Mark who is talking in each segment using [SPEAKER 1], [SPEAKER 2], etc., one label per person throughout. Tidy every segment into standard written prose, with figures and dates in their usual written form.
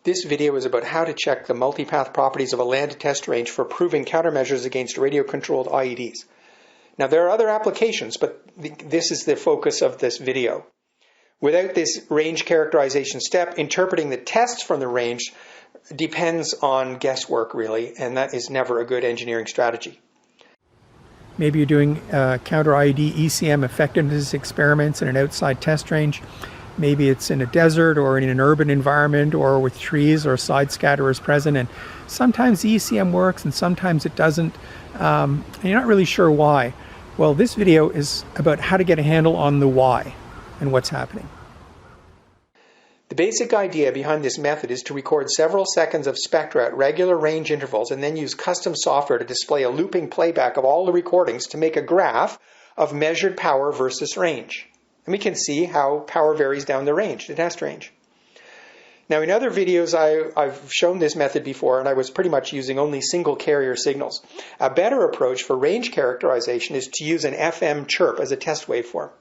[SPEAKER 1] This video is about how to check the multipath properties of a land test range for proving countermeasures against radio-controlled IEDs. Now, there are other applications, but this is the focus of this video. Without this range characterization step, interpreting the tests from the range depends on guesswork, really, and that is never a good engineering strategy.
[SPEAKER 2] Maybe you're doing counter-IED ECM effectiveness experiments in an outside test range. Maybe it's in a desert or in an urban environment or with trees or side scatterers present. And sometimes the ECM works and sometimes it doesn't. And you're not really sure why. Well, this video is about how to get a handle on the why and what's happening.
[SPEAKER 1] The basic idea behind this method is to record several seconds of spectra at regular range intervals and then use custom software to display a looping playback of all the recordings to make a graph of measured power versus range. And we can see how power varies down the range, the test range. Now, in other videos, I've shown this method before, and I was pretty much using only single carrier signals. A better approach for range characterization is to use an FM chirp as a test waveform.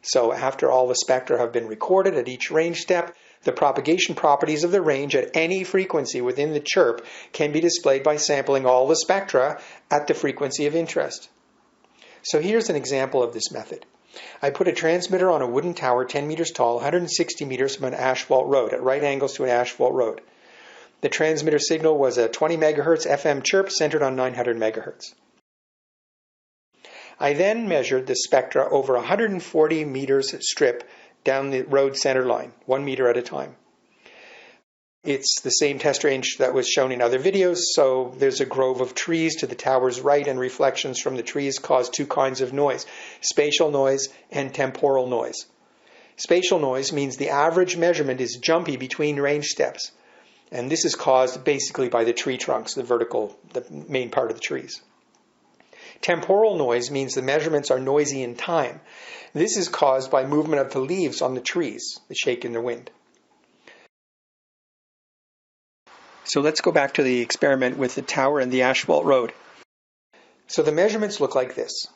[SPEAKER 1] So after all the spectra have been recorded at each range step, the propagation properties of the range at any frequency within the chirp can be displayed by sampling all the spectra at the frequency of interest. So here's an example of this method. I put a transmitter on a wooden tower 10 meters tall, 160 meters from an asphalt road, at right angles to an asphalt road. The transmitter signal was a 20 megahertz FM chirp centered on 900 megahertz. I then measured the spectra over a 140 meters strip down the road center line, 1 meter at a time. It's the same test range that was shown in other videos, so there's a grove of trees to the tower's right, and reflections from the trees cause two kinds of noise, spatial noise and temporal noise. Spatial noise means the average measurement is jumpy between range steps, and this is caused basically by the tree trunks, the main part of the trees. Temporal noise means the measurements are noisy in time. This is caused by movement of the leaves on the trees that shake in the wind. So let's go back to the experiment with the tower and the asphalt road. So the measurements look like this.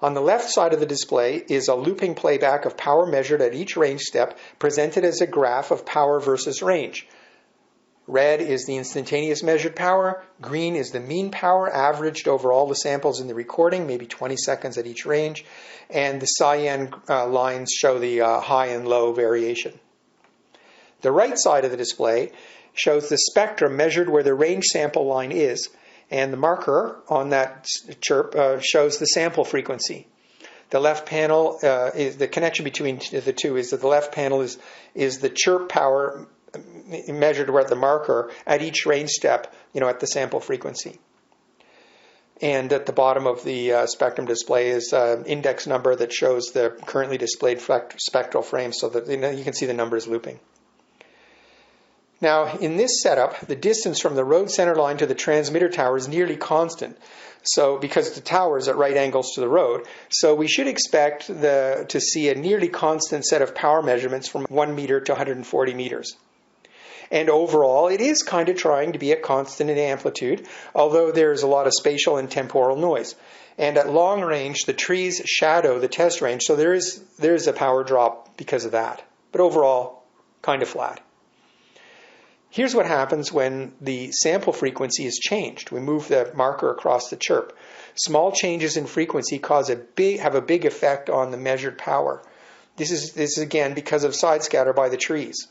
[SPEAKER 1] On the left side of the display is a looping playback of power measured at each range step, presented as a graph of power versus range. Red is the instantaneous measured power, green is the mean power averaged over all the samples in the recording, maybe 20 seconds at each range, and the cyan lines show the high and low variation. The right side of the display shows the spectrum measured where the range sample line is, and the marker on that chirp shows the sample frequency. The left panel is the connection between the two is that the left panel is the chirp power measured where at the marker at each range step, at the sample frequency. And at the bottom of the spectrum display is an index number that shows the currently displayed spectral frame, so that you can see the numbers looping. Now, in this setup, the distance from the road center line to the transmitter tower is nearly constant. So, because the tower is at right angles to the road, so we should expect to see a nearly constant set of power measurements from 1 meter to 140 meters. And overall, it is kind of trying to be a constant in amplitude, although there's a lot of spatial and temporal noise. And at long range, the trees shadow the test range, so there is a power drop because of that. But overall, kind of flat. Here's what happens when the sample frequency is changed. We move the marker across the chirp. Small changes in frequency have a big effect on the measured power. This is again because of side scatter by the trees.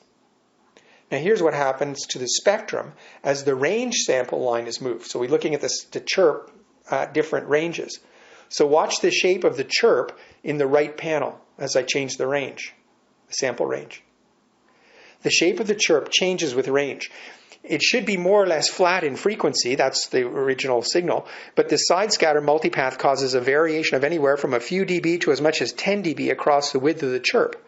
[SPEAKER 1] Now here's what happens to the spectrum as the range sample line is moved. So we're looking at the chirp at different ranges. So watch the shape of the chirp in the right panel as I change the range, the sample range. The shape of the chirp changes with range. It should be more or less flat in frequency, that's the original signal, but the side scatter multipath causes a variation of anywhere from a few dB to as much as 10 dB across the width of the chirp.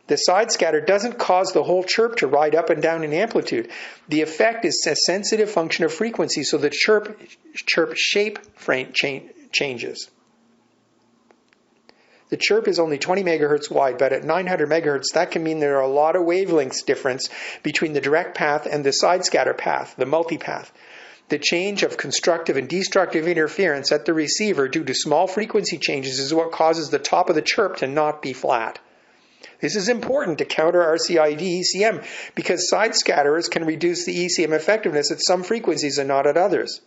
[SPEAKER 1] The side scatter doesn't cause the whole chirp to ride up and down in amplitude. The effect is a sensitive function of frequency, so the chirp shape frame changes. The chirp is only 20 megahertz wide, but at 900 megahertz, that can mean there are a lot of wavelengths difference between the direct path and the side scatter path, the multipath. The change of constructive and destructive interference at the receiver due to small frequency changes is what causes the top of the chirp to not be flat. This is important to counter-RCIED ECM because side scatterers can reduce the ECM effectiveness at some frequencies and not at others.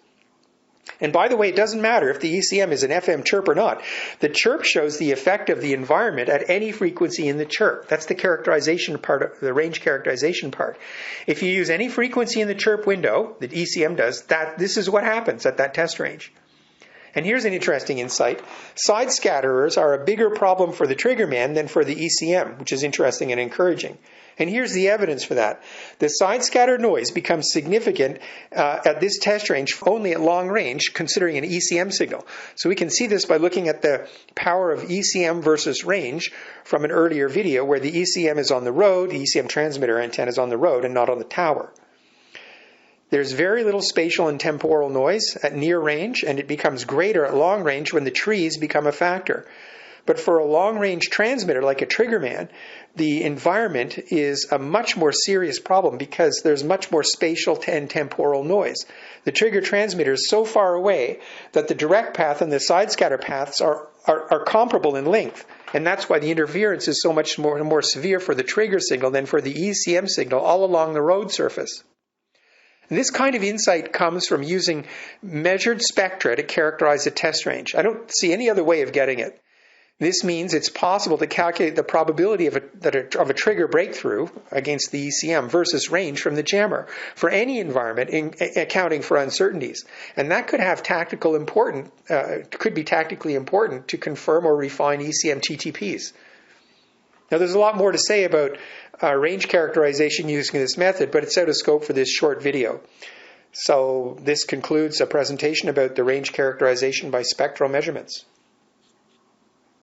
[SPEAKER 1] And by the way, it doesn't matter if the ECM is an FM chirp or not. The chirp shows the effect of the environment at any frequency in the chirp. That's the characterization part of the range characterization part. If you use any frequency in the chirp window that ECM does, this is what happens at that test range. And here's an interesting insight. Side scatterers are a bigger problem for the triggerman than for the ECM, which is interesting and encouraging. And here's the evidence for that. The side scatter noise becomes significant at this test range only at long range, considering an ECM signal. So we can see this by looking at the power of ECM versus range from an earlier video where the ECM is on the road, the ECM transmitter antenna is on the road and not on the tower. There's very little spatial and temporal noise at near range, and it becomes greater at long range when the trees become a factor. But for a long-range transmitter like a triggerman, the environment is a much more serious problem because there's much more spatial and temporal noise. The trigger transmitter is so far away that the direct path and the side scatter paths are comparable in length. And that's why the interference is so much more severe for the trigger signal than for the ECM signal all along the road surface. And this kind of insight comes from using measured spectra to characterize a test range. I don't see any other way of getting it. This means it's possible to calculate the probability of a trigger breakthrough against the ECM versus range from the jammer for any environment, accounting for uncertainties. And that could have could be tactically important to confirm or refine ECM TTPs. Now, there's a lot more to say about range characterization using this method, but it's out of scope for this short video. So this concludes a presentation about the range characterization by spectral measurements.